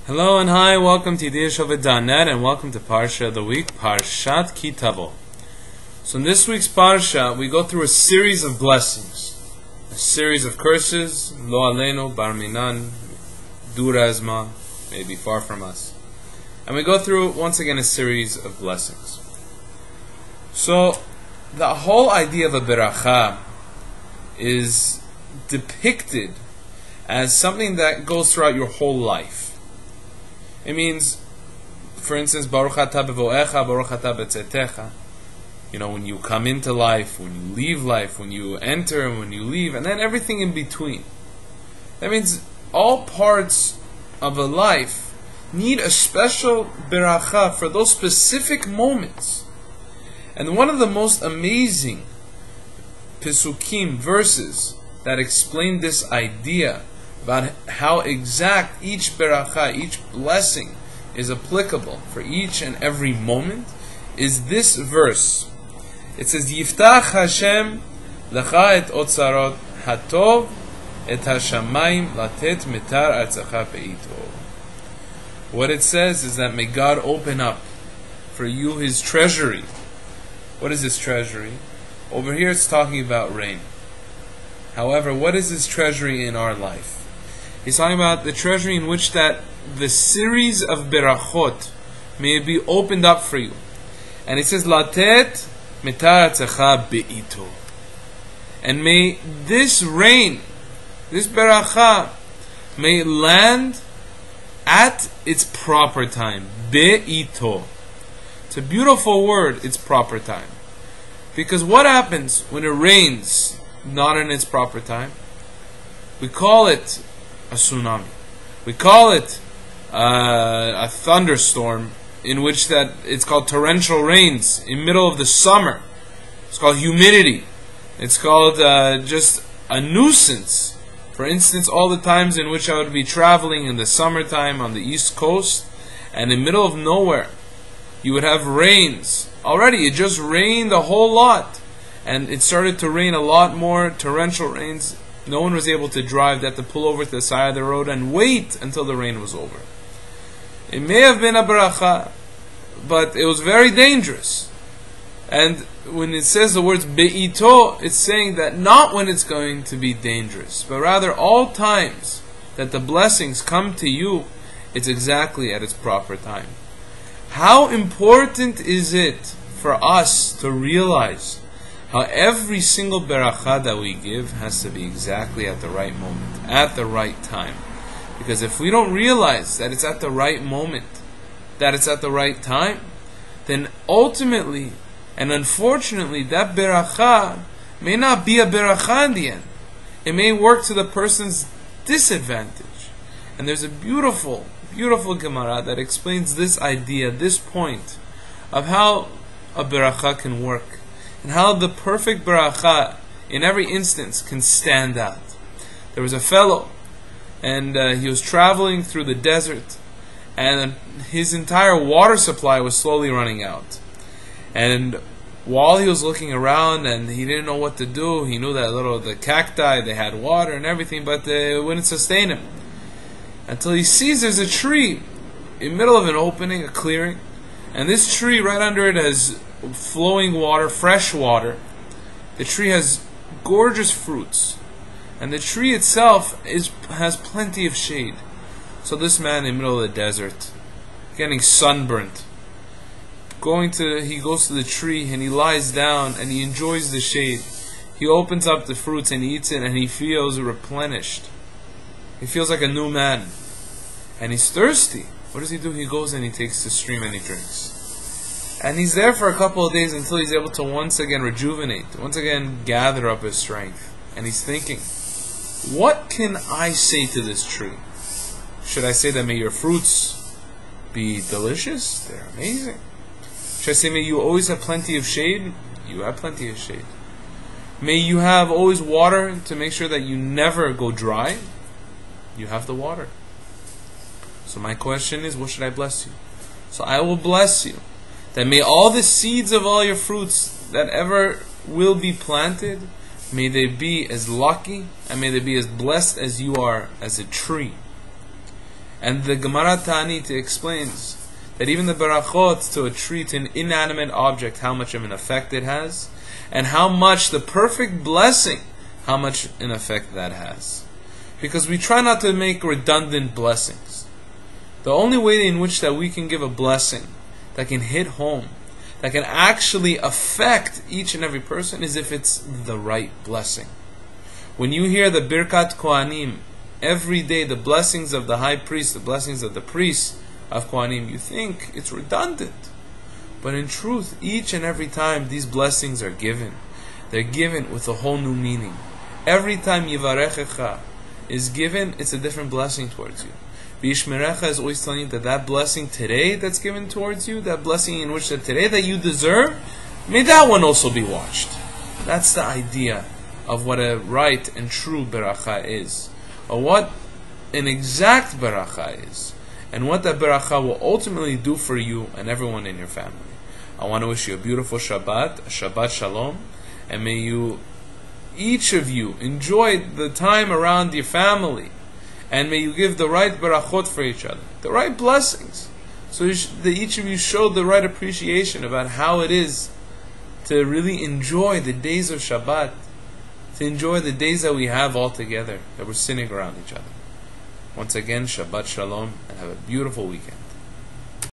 Hello and hi, welcome to Yedidia Shofet.net and welcome to Parshat of the week, Parshat Tavo. So in this week's Parshat, we go through a series of blessings, a series of curses, Lo Aleinu, Bar Minan, Dura Azma, may be far from us. And we go through, once again, a series of blessings. So, the whole idea of a beracha is depicted as something that goes throughout your whole life. It means, for instance, Baruch atah bevoecha, Baruch atah betzetecha. You know, when you come into life, when you leave life, when you enter and when you leave, and then everything in between. That means all parts of a life need a special beracha for those specific moments. And one of the most amazing Pesukim, verses, that explain this idea about how exact each beracha, each blessing is applicable for each and every moment, is this verse. It says, Yiftach Hashem lecha et otzarot hatov et hashamayim latet mitar artzacha peito. What it says is that may God open up for you His treasury. What is His treasury? Over here it's talking about rain. However, what is His treasury in our life? He's talking about the treasury in which that the series of berachot may be opened up for you. And he says, Latet mitar atzacha beito. And may this rain, this beracha, may land at its proper time. Beito. It's a beautiful word, its proper time. Because what happens when it rains not in its proper time? We call it a tsunami. We call it a thunderstorm, in which that it's called torrential rains in middle of the summer. It's called humidity. It's called just a nuisance. For instance, all the times in which I would be traveling in the summertime on the East Coast, and in the middle of nowhere, you would have rains. Already, it just rained a whole lot. And it started to rain a lot more, torrential rains. No one was able to drive. They had to pull over to the side of the road and wait until the rain was over. It may have been a beracha, but it was very dangerous. And when it says the words be'ito, it's saying that not when it's going to be dangerous, but rather all times that the blessings come to you, it's exactly at its proper time. How important is it for us to realize how every single beracha that we give has to be exactly at the right moment, at the right time. Because if we don't realize that it's at the right moment, that it's at the right time, then ultimately and unfortunately that beracha may not be a beracha in the end. It may work to the person's disadvantage. And there's a beautiful, beautiful Gemara that explains this idea, this point of how a beracha can work. And how the perfect beracha in every instance can stand out. There was a fellow, and he was traveling through the desert, and his entire water supply was slowly running out. And while he was looking around and he didn't know what to do, he knew that the cacti, they had water and everything, but it wouldn't sustain him. Until he sees there's a tree in the middle of an opening, a clearing, and this tree right under it has flowing water, fresh water. The tree has gorgeous fruits, and the tree itself has plenty of shade. So this man in the middle of the desert, getting sunburnt, he goes to the tree and he lies down and he enjoys the shade. He opens up the fruits and eats it, and he feels replenished. He feels like a new man, and he's thirsty. What does he do? He goes and he takes the stream and he drinks. And he's there for a couple of days until he's able to once again rejuvenate, once again gather up his strength. And he's thinking, what can I say to this tree? Should I say that may your fruits be delicious? They're amazing. Should I say may you always have plenty of shade? You have plenty of shade. May you have always water to make sure that you never go dry? You have the water. So my question is, what should I bless you? So I will bless you that may all the seeds of all your fruits that ever will be planted, may they be as lucky and may they be as blessed as you are as a tree. And the Gemara Ta'anit explains that even the barachot to treat an inanimate object, how much of an effect it has, and how much the perfect blessing, how much an effect that has. Because we try not to make redundant blessings. The only way in which that we can give a blessing that can hit home, that can actually affect each and every person, is if it's the right blessing. When you hear the Birkat Kohanim, every day the blessings of the high priest, the blessings of the priests of Kohanim, you think it's redundant. But in truth, each and every time these blessings are given, they're given with a whole new meaning. Every time Yivarechecha is given, it's a different blessing towards you. V'yishmerecha is always telling you that that blessing today that's given towards you, that blessing in which that today that you deserve, may that one also be watched. That's the idea of what a right and true beracha is, or what an exact beracha is, and what that beracha will ultimately do for you and everyone in your family. I want to wish you a beautiful Shabbat, a Shabbat Shalom, and may you, each of you, enjoy the time around your family, and may you give the right barachot for each other, the right blessings, so that each of you show the right appreciation about how it is to really enjoy the days of Shabbat, to enjoy the days that we have all together, that we're sitting around each other. Once again, Shabbat Shalom, and have a beautiful weekend.